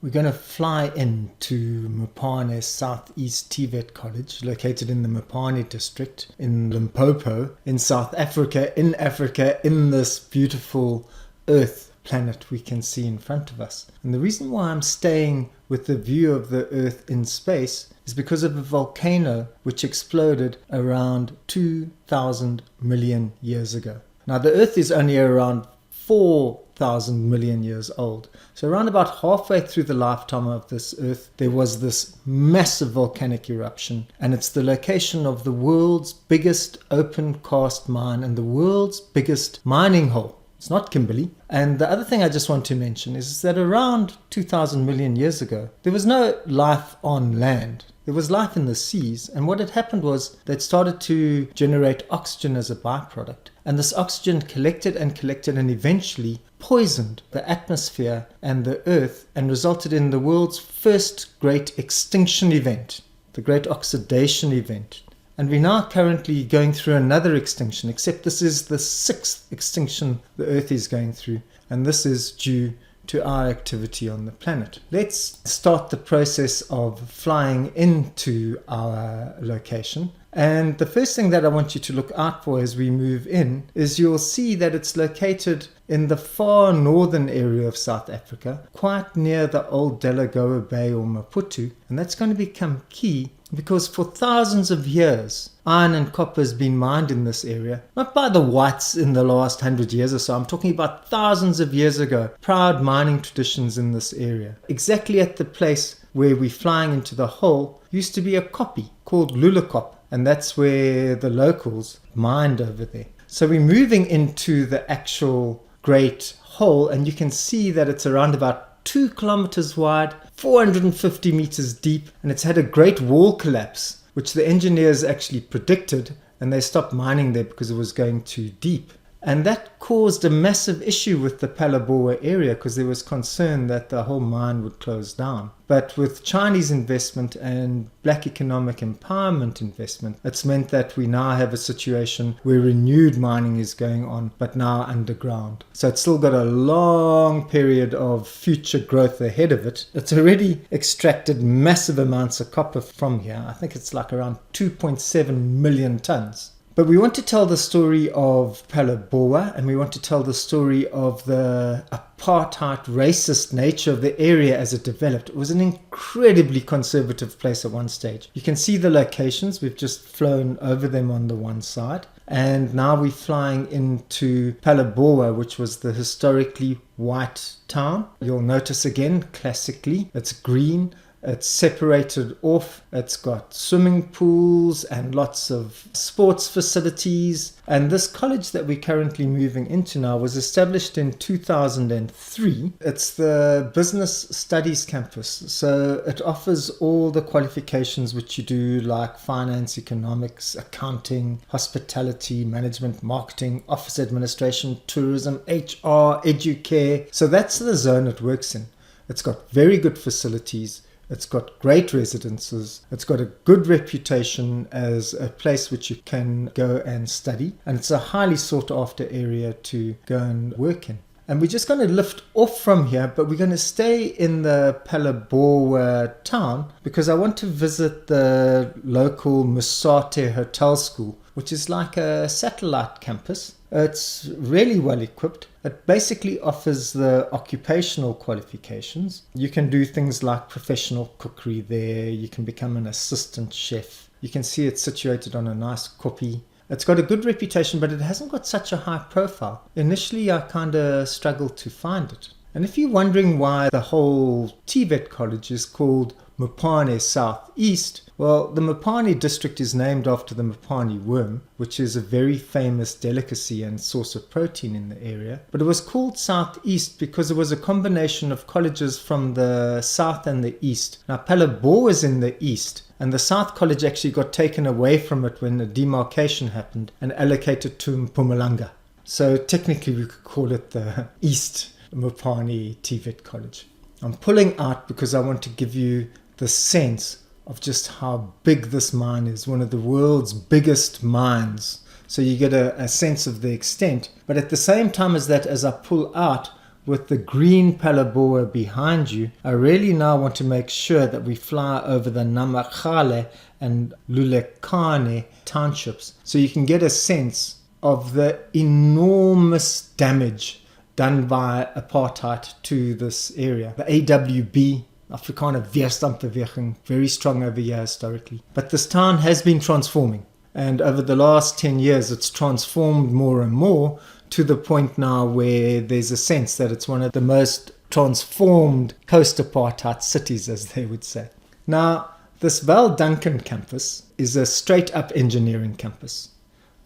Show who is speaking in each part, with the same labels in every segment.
Speaker 1: We're going to fly into Mopane Southeast TVET College, located in the Mopane district in Limpopo, in South Africa, in this beautiful Earth planet we can see in front of us. And the reason why I'm staying with the view of the Earth in space is because of a volcano which exploded around 2,000 million years ago. Now, the Earth is only around 4,000 million years old. So around about halfway through the lifetime of this Earth, there was this massive volcanic eruption, and it's the location of the world's biggest open cast mine and the world's biggest mining hole. It's not Kimberley. And the other thing I just want to mention is that around 2,000 million years ago, there was no life on land. There was life in the seas, and what had happened was they'd started to generate oxygen as a byproduct. And this oxygen collected and eventually poisoned the atmosphere and the earth and resulted in the world's first great extinction event, the Great Oxidation Event. And we're now currently going through another extinction, except this is the 6th extinction the earth is going through, and this is due to our activity on the planet. Let's start the process of flying into our location. And the first thing that I want you to look out for as we move in is you'll see that it's located in the far northern area of South Africa, quite near the old Delagoa Bay or Maputo. And that's going to become key because for thousands of years, iron and copper has been mined in this area, not by the whites in the last 100 years or so. I'm talking about thousands of years ago, proud mining traditions in this area. Exactly at the place where we're flying into the hole used to be a koppie called Lulakop, and that's where the locals mined over there. So we're moving into the actual great hole, and you can see that it's around about 2 kilometers wide, 450 meters deep, and it's had a great wall collapse, which the engineers actually predicted, and they stopped mining there because it was going too deep. And that caused a massive issue with the Phalaborwa area because there was concern that the whole mine would close down. But with Chinese investment and black economic empowerment investment, it's meant that we now have a situation where renewed mining is going on, but now underground. So it's still got a long period of future growth ahead of it. It's already extracted massive amounts of copper from here. I think it's like around 2.7 million tons. But we want to tell the story of Phalaborwa, and we want to tell the story of the apartheid racist nature of the area as it developed. It was an incredibly conservative place at one stage. You can see the locations. We've just flown over them on the one side. And now we're flying into Phalaborwa, which was the historically white town. You'll notice again, classically, it's green. It's separated off. It's got swimming pools and lots of sports facilities. And this college that we're currently moving into now was established in 2003. It's the business studies campus. So it offers all the qualifications which you do, like finance, economics, accounting, hospitality, management, marketing, office administration, tourism, HR, educare. So that's the zone it works in. It's got very good facilities. It's got great residences. It's got a good reputation as a place which you can go and study. And it's a highly sought after area to go and work in. And we're just going to lift off from here, but we're going to stay in the Phalaborwa town because I want to visit the local Musate Hotel School, which is like a satellite campus. It's really well equipped. It basically offers the occupational qualifications. You can do things like professional cookery there. You can become an assistant chef. You can see it's situated on a nice koppie. It's got a good reputation, but it hasn't got such a high profile. Initially, I kind of struggled to find it. And if you're wondering why the whole TVET college is called Mopane Southeast, well, the Mopane district is named after the mopane worm, which is a very famous delicacy and source of protein in the area. But it was called Southeast because it was a combination of colleges from the south and the east. Now, Phalaborwa was in the east, and the South College actually got taken away from it when the demarcation happened and allocated to Mpumalanga. So technically we could call it the East Mopane TVET College. I'm pulling out because I want to give you the sense of just how big this mine is, one of the world's biggest mines. So you get a sense of the extent. But at the same time as that, as I pull out, with the green Phalaborwa behind you, I really now want to make sure that we fly over the Namakhale and Lulekane townships so you can get a sense of the enormous damage done by apartheid to this area. The AWB, Afrikaner Weerstandbeweging, very strong over here historically. But this town has been transforming. And over the last 10 years, it's transformed more and more to the point now where there's a sense that it's one of the most transformed post-apartheid cities, as they would say. Now, this Val Duncan campus is a straight-up engineering campus.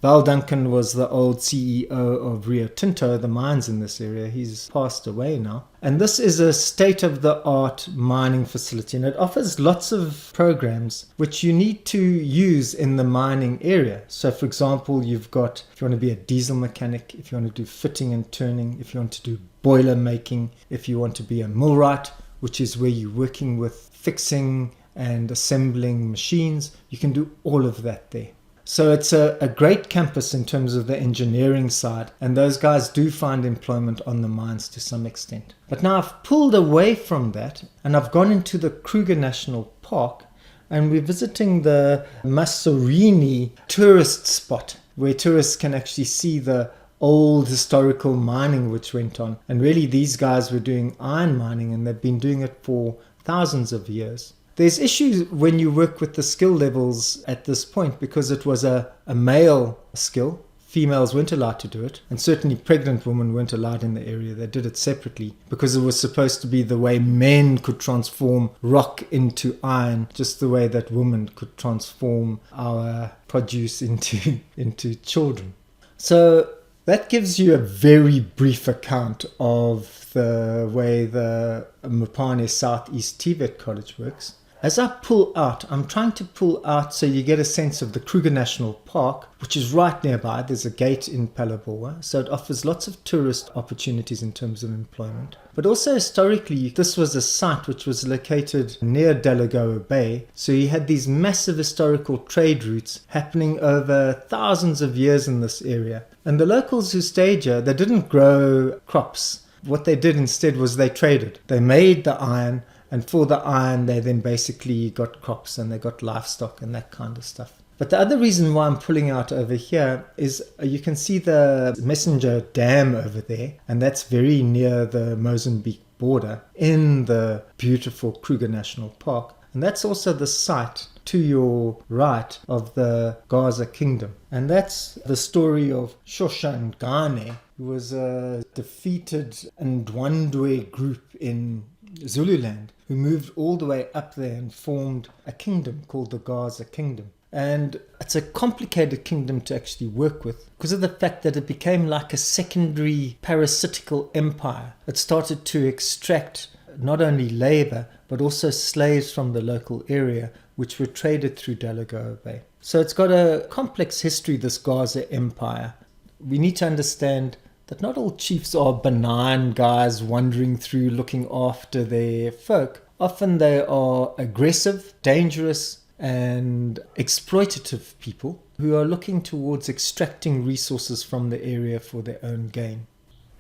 Speaker 1: Val Duncan was the old CEO of Rio Tinto, the mines in this area. He's passed away now. And this is a state-of-the-art mining facility, and it offers lots of programs which you need to use in the mining area. So, for example, you've got, if you want to be a diesel mechanic, if you want to do fitting and turning, if you want to do boiler making, if you want to be a millwright, which is where you're working with fixing and assembling machines, you can do all of that there. So it's a great campus in terms of the engineering side, and those guys do find employment on the mines to some extent. But now I've pulled away from that and I've gone into the Kruger National Park, and we're visiting the Masorini tourist spot where tourists can actually see the old historical mining which went on. And really these guys were doing iron mining, and they've been doing it for thousands of years. There's issues when you work with the skill levels at this point, because it was a male skill. Females weren't allowed to do it, and certainly pregnant women weren't allowed in the area. They did it separately because it was supposed to be the way men could transform rock into iron, just the way that women could transform our produce into children. So that gives you a very brief account of the way the Mopane Southeast TVET College works. As I pull out, I'm trying to pull out so you get a sense of the Kruger National Park, which is right nearby. There's a gate in Phalaborwa, so it offers lots of tourist opportunities in terms of employment. But also historically, this was a site which was located near Delagoa Bay, so you had these massive historical trade routes happening over thousands of years in this area. And the locals who stayed here, they didn't grow crops. What they did instead was they traded. They made the iron, and for the iron, they then basically got crops and they got livestock and that kind of stuff. But the other reason why I'm pulling out over here is you can see the Messenger Dam over there, and that's very near the Mozambique border in the beautiful Kruger National Park. And that's also the site to your right of the Gaza Kingdom. And that's the story of Shosha Ngane, who was a defeated Ndwandwe group in Zululand, who moved all the way up there and formed a kingdom called the Gaza Kingdom. And it's a complicated kingdom to actually work with because of the fact that it became like a secondary parasitical empire. It started to extract not only labor but also slaves from the local area, which were traded through Delagoa Bay. So it's got a complex history, this Gaza Empire. We need to understand that not all chiefs are benign guys wandering through looking after their folk. Often they are aggressive, dangerous, and exploitative people who are looking towards extracting resources from the area for their own gain.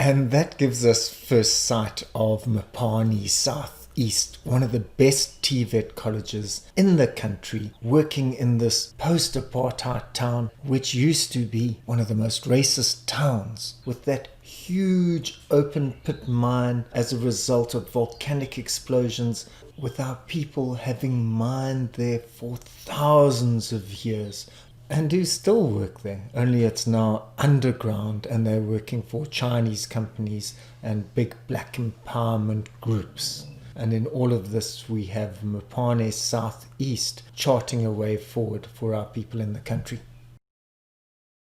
Speaker 1: And that gives us first sight of Mopane Southeast, one of the best TVET colleges in the country, working in this post-apartheid town, which used to be one of the most racist towns, with that huge open pit mine as a result of volcanic explosions, with our people having mined there for thousands of years, and who still work there, only it's now underground and they're working for Chinese companies and big black empowerment groups. And in all of this we have Mopane Southeast charting a way forward for our people in the country.